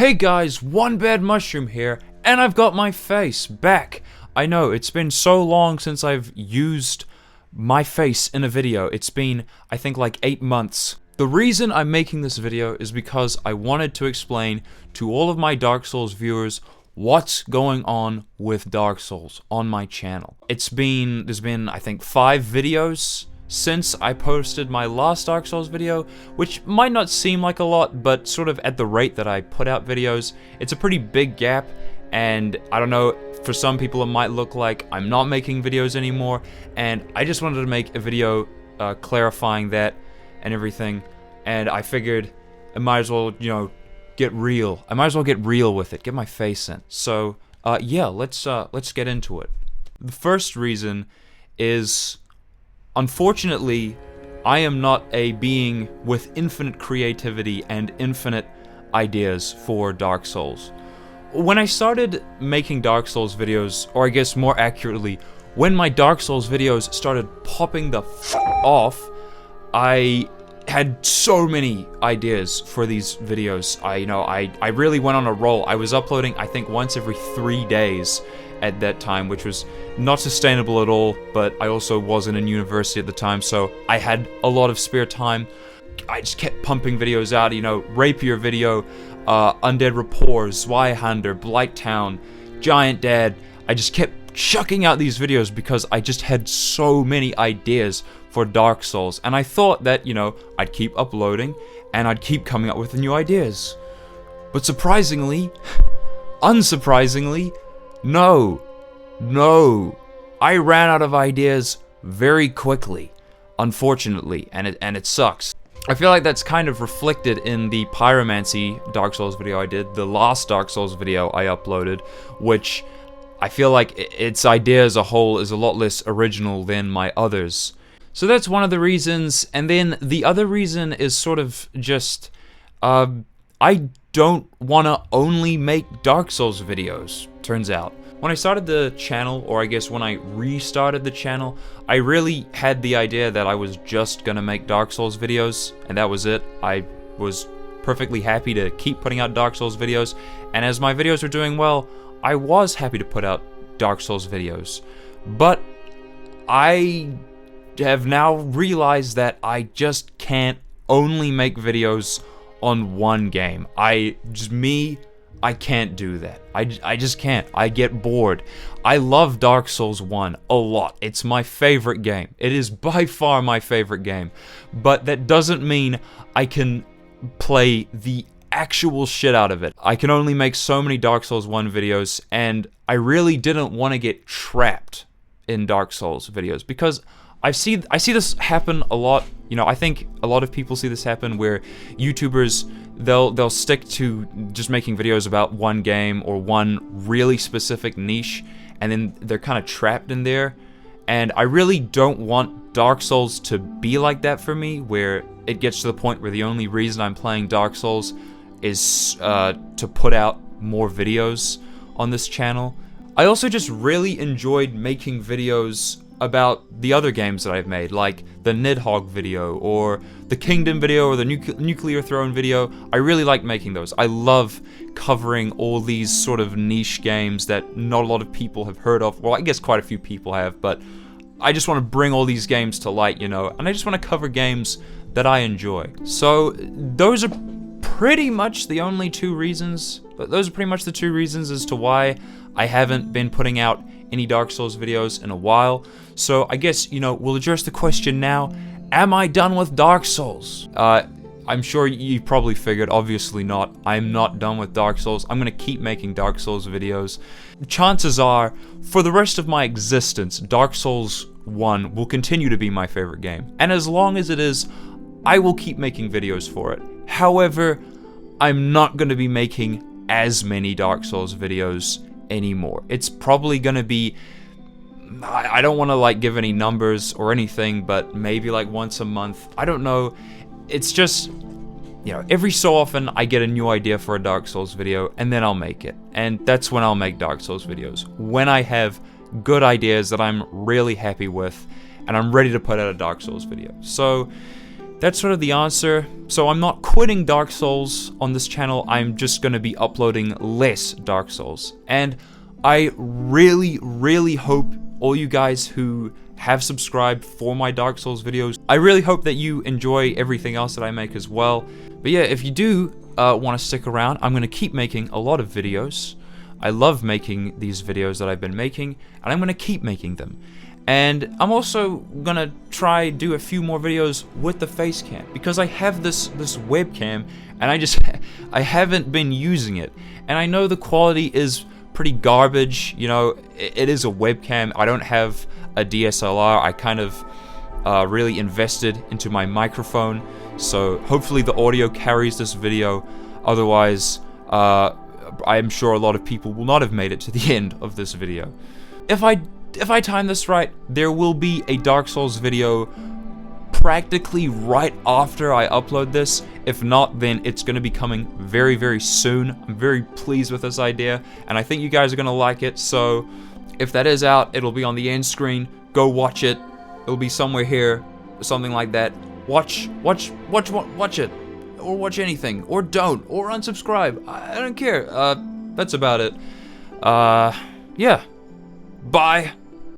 Hey guys, One Bad Mushroom here, and I've got my face back. I know, it's been so long since I've used my face in a video. It's been, I think, like 8 months. The reason I'm making this video is because I wanted to explain to all of my Dark Souls viewers what's going on with Dark Souls on my channel. There's been, I think, 5 videos since I posted my last Dark Souls video, which might not seem like a lot, but sort of at the rate that I put out videos, it's a pretty big gap, and I don't know, for some people it might look like I'm not making videos anymore, and I just wanted to make a video clarifying that and everything, and I figured I might as well, get real. I might as well get real with it, get my face in. So, yeah, let's get into it. The first reason is, unfortunately, I am not a being with infinite creativity and infinite ideas for Dark Souls. When I started making Dark Souls videos, or I guess more accurately, when my Dark Souls videos started popping the off, I had so many ideas for these videos. I really went on a roll. I was uploading, I think, once every 3 days at that time, which was not sustainable at all, but I also wasn't in university at the time, so I had a lot of spare time. I just kept pumping videos out, Rapier video, Undead Rapport, Zweihander, Blighttown, Giant Dad. I just kept chucking out these videos because I just had so many ideas for Dark Souls, and I thought that, I'd keep uploading, and I'd keep coming up with the new ideas. But surprisingly, unsurprisingly, no, I ran out of ideas very quickly, unfortunately, and it sucks. I feel like that's kind of reflected in the Pyromancy Dark Souls video I did, the last Dark Souls video I uploaded, which I feel like its idea as a whole is a lot less original than my others. So that's one of the reasons, and then the other reason is sort of just, I don't want to only make Dark Souls videos, turns out. When I started the channel, or I guess when I restarted the channel, I really had the idea that I was just gonna make Dark Souls videos, and that was it. I was perfectly happy to keep putting out Dark Souls videos, and as my videos were doing well, I was happy to put out Dark Souls videos. But I have now realized that I just can't only make videos on one game. I can't do that. I just can't. I get bored. I love Dark Souls 1 a lot. It's my favorite game. It is by far my favorite game. But that doesn't mean I can play the actual shit out of it. I can only make so many Dark Souls 1 videos, and I really didn't want to get trapped in Dark Souls videos, because I see this happen a lot. I think a lot of people see this happen where YouTubers, they'll stick to just making videos about one game or one really specific niche, and then they're kind of trapped in there. And I really don't want Dark Souls to be like that for me, where it gets to the point where the only reason I'm playing Dark Souls is to put out more videos on this channel. I also just really enjoyed making videos about the other games that I've made, like the Nidhogg video, or the Kingdom video, or the Nuclear Throne video. I really like making those. I love covering all these sort of niche games that not a lot of people have heard of. Well, I guess quite a few people have, but I just want to bring all these games to light, and I just want to cover games that I enjoy. So those are pretty much the only 2 reasons. Those are pretty much the 2 reasons as to why I haven't been putting out any Dark Souls videos in a while. So I guess, we'll address the question now. Am I done with Dark Souls? I'm sure you probably figured, obviously not. I'm not done with Dark Souls. I'm gonna keep making Dark Souls videos. Chances are, for the rest of my existence, Dark Souls 1 will continue to be my favorite game. And as long as it is, I will keep making videos for it. However, I'm not gonna be making as many Dark Souls videos anymore. It's probably gonna be, I don't want to give any numbers or anything, but maybe once a month. I don't know. It's just, every so often I get a new idea for a Dark Souls video, and then I'll make it. And that's when I'll make Dark Souls videos. When I have good ideas that I'm really happy with, and I'm ready to put out a Dark Souls video. So that's sort of the answer. So I'm not quitting Dark Souls on this channel, I'm just gonna be uploading less Dark Souls. And I really, really hope all you guys who have subscribed for my Dark Souls videos, I really hope that you enjoy everything else that I make as well. But yeah, if you do want to stick around, I'm gonna keep making a lot of videos. I love making these videos that I've been making, and I'm gonna keep making them. And I'm also gonna try do a few more videos with the face cam, because I have this webcam and I haven't been using it. And I know the quality is pretty garbage, you know, it is a webcam. I don't have a DSLR. I kind of really invested into my microphone, so hopefully the audio carries this video. Otherwise, I am sure a lot of people will not have made it to the end of this video. If I time this right, there will be a Dark Souls video practically right after I upload this. If not, then it's going to be coming very, very soon. I'm very pleased with this idea, and I think you guys are going to like it. So if that is out, it'll be on the end screen. Go watch it. It'll be somewhere here, something like that. Watch it. Or watch anything, or don't, or unsubscribe. I don't care. That's about it. Yeah. Bye.